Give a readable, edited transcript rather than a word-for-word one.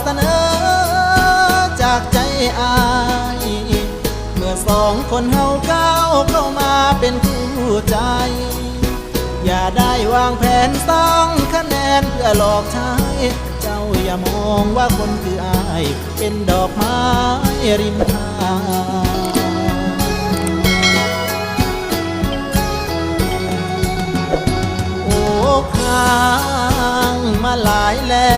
เสนอจากใจอายเมื่อสองคนเฮาก้าวเข้ามาเป็นคู่ใจอย่าได้วางแผนสร้างคะแนนเพื่อหลอกใช้เจ้าอย่ามองว่าคนคืออายเป็นดอกไม้ริมทางโอ้ค้างมาหลายแล้ว